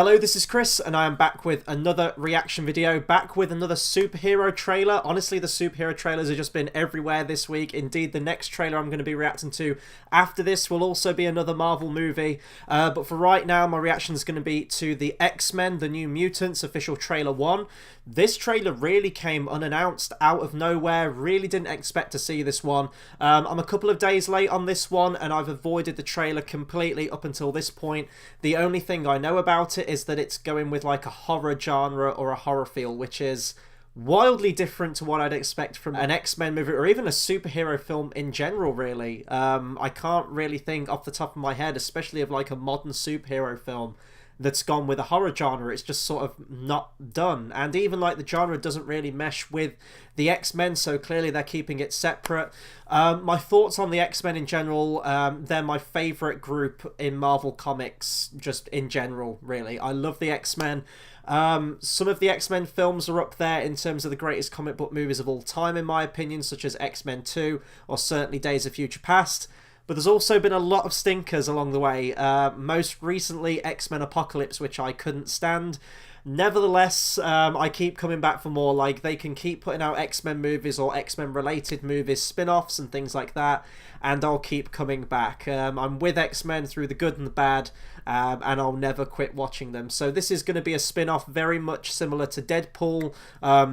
Hello, this is Chris, and I am back with another reaction video, back with another superhero trailer. Honestly, the superhero trailers have just been everywhere this week. Indeed, the next trailer I'm going to be reacting to after this will also be another Marvel movie. But for right now, my reaction is going to be to the X-Men, the New Mutants official trailer 1. This trailer really came unannounced, out of nowhere. Really didn't expect to see this one. I'm a couple of days late on this one, and I've avoided the trailer completely up until this point. The only thing I know about it is that it's going with like a horror genre or a horror feel, which is wildly different to what I'd expect from an X-Men movie or even a superhero film in general, really. I can't really think off the top of my head, especially of like a modern superhero film that's gone with a horror genre. It's just sort of not done, and even like the genre doesn't really mesh with the X-Men, so clearly they're keeping it separate. My thoughts on the X-Men in general, they're my favourite group in Marvel Comics, just in general, really. I love the X-Men. Some of the X-Men films are up there in terms of the greatest comic book movies of all time, in my opinion, such as X-Men 2 or certainly Days of Future Past. But there's also been a lot of stinkers along the way. Most recently, X-Men Apocalypse, which I couldn't stand. Nevertheless, I keep coming back for more. Like, they can keep putting out X-Men movies or X-Men related movies, spin-offs and things like that, and I'll keep coming back. I'm with X-Men through the good and the bad, and I'll never quit watching them. So this is going to be a spin-off very much similar to Deadpool.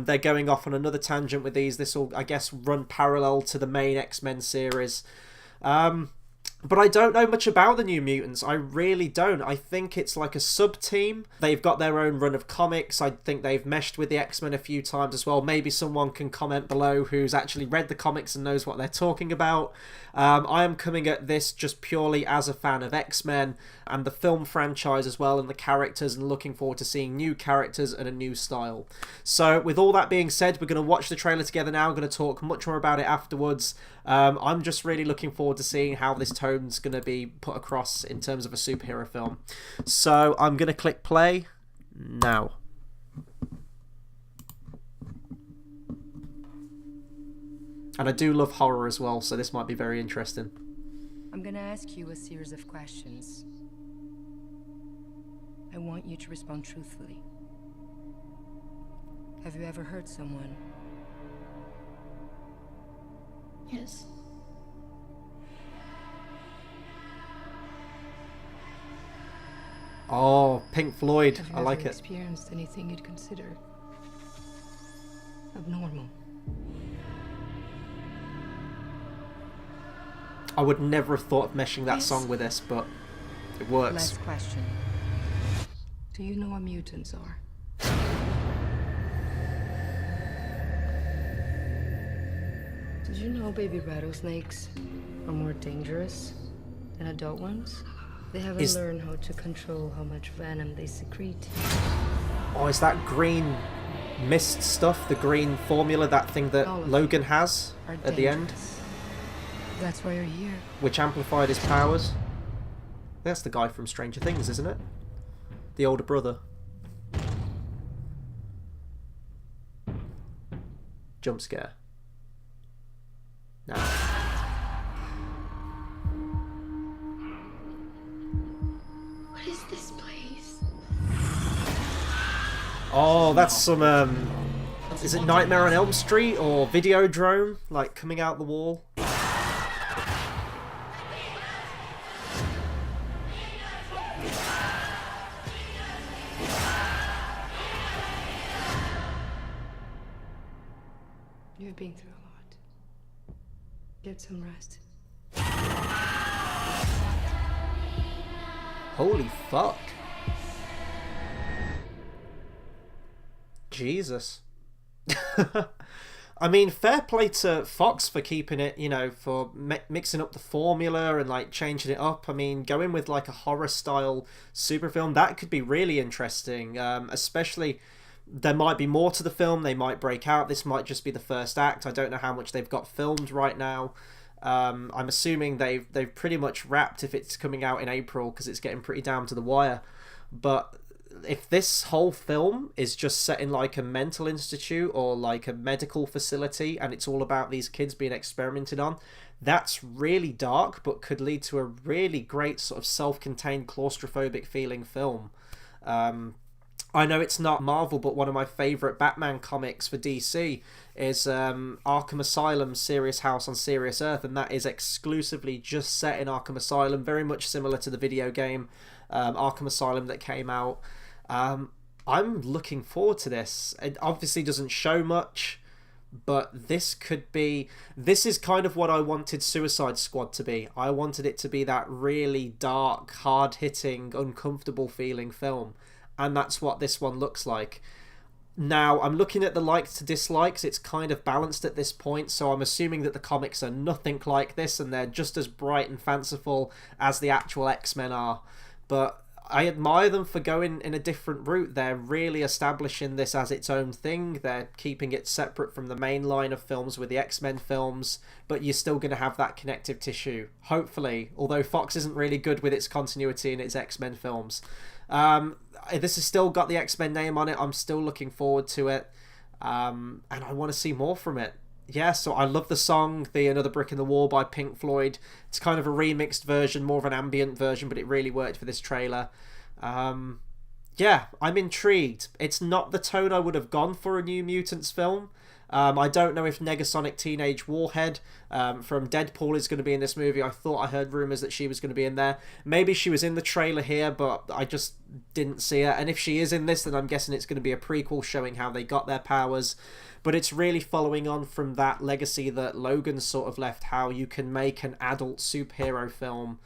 They're going off on another tangent with these. This will, I guess, run parallel to the main X-Men series. But I don't know much about the New Mutants. I really don't. I think it's like a sub-team. They've got their own run of comics. I think they've meshed with the X-Men a few times as well. Maybe someone can comment below who's actually read the comics and knows what they're talking about. I am coming at this just purely as a fan of X-Men and the film franchise as well, and the characters, and looking forward to seeing new characters and a new style. So with all that being said, we're going to watch the trailer together now. I'm going to talk much more about it afterwards. I'm just really looking forward to seeing how this tone's going to be put across in terms of a superhero film. So I'm going to click play now. And I do love horror as well, so this might be very interesting. I'm gonna ask you a series of questions. I want you to respond truthfully. Have you ever hurt someone? Yes. Oh, Pink Floyd. Have you I like ever it. experienced anything you'd consider abnormal? I would never have thought of meshing that Yes. song with this, but it works. Last question. Do you know what mutants are? Did you know baby rattlesnakes are more dangerous than adult ones? They haven't learned how to control how much venom they secrete. Oh, is that green mist stuff, the green formula, that thing that Logan has at the end? That's why you're here. Which amplified his powers. That's the guy from Stranger Things, isn't it? The older brother. Jump scare. Nah. What is this place? Oh, that's some, is it Nightmare on Elm Street or Videodrome? Like, coming out the wall? You've been through a lot. Get some rest. Holy fuck. Jesus. I mean, fair play to Fox for keeping it, you know, for mixing up the formula and like changing it up. I mean, going with like a horror style super film, that could be really interesting. Especially, there might be more to the film. They might break out. This might just be the first act. I don't know how much they've got filmed right now. I'm assuming they've pretty much wrapped if it's coming out in April, because it's getting pretty down to the wire. But if this whole film is just set in like a mental institute or like a medical facility, and it's all about these kids being experimented on, that's really dark, but could lead to a really great sort of self-contained claustrophobic feeling film. I know it's not Marvel, but one of my favourite Batman comics for DC is Arkham Asylum, Serious House on Serious Earth, and that is exclusively just set in Arkham Asylum, very much similar to the video game Arkham Asylum that came out. I'm looking forward to this. It obviously doesn't show much, but this is kind of what I wanted Suicide Squad to be. I wanted it to be that really dark, hard-hitting, uncomfortable feeling film, and that's what this one looks like. Now, I'm looking at the likes to dislikes. It's kind of balanced at this point, so I'm assuming that the comics are nothing like this, and they're just as bright and fanciful as the actual X-Men are. But I admire them for going in a different route. They're really establishing this as its own thing. They're keeping it separate from the main line of films with the X-Men films, but you're still going to have that connective tissue, hopefully, although Fox isn't really good with its continuity in its X-Men films. This has still got the X-Men name on it. I'm still looking forward to it, and I want to see more from it. Yeah, so I love the song, the Another Brick in the Wall by Pink Floyd. It's kind of a remixed version, more of an ambient version, but it really worked for this trailer. Yeah, I'm intrigued. It's not the tone I would have gone for a New Mutants film. I don't know if Negasonic Teenage Warhead from Deadpool is going to be in this movie. I thought I heard rumours that she was going to be in there. Maybe she was in the trailer here, but I just didn't see her. And if she is in this, then I'm guessing it's going to be a prequel showing how they got their powers. But it's really following on from that legacy that Logan sort of left, how you can make an adult superhero film.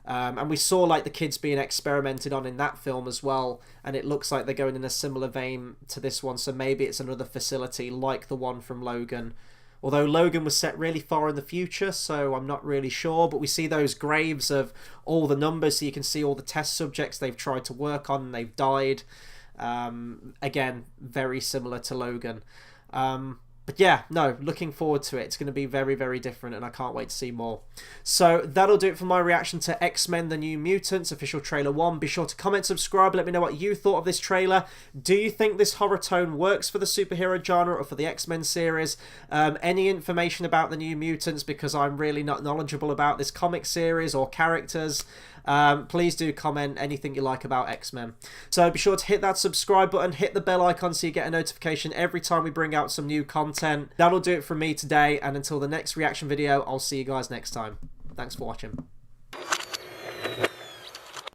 And we saw like the kids being experimented on in that film as well, and it looks like they're going in a similar vein to this one, so maybe it's another facility like the one from Logan. Although Logan was set really far in the future, so I'm not really sure, but we see those graves of all the numbers, so you can see all the test subjects they've tried to work on and they've died. Again, very similar to Logan. But yeah, no, looking forward to it. It's going to be very, very different, and I can't wait to see more. So that'll do it for my reaction to X-Men The New Mutants, official trailer 1. Be sure to comment, subscribe, let me know what you thought of this trailer. Do you think this horror tone works for the superhero genre or for the X-Men series? Any information about The New Mutants, because I'm really not knowledgeable about this comic series or characters. Please do comment anything you like about X-Men. So be sure to hit that subscribe button, hit the bell icon so you get a notification every time we bring out some new content. That'll do it from me today, and until the next reaction video, I'll see you guys next time. Thanks for watching.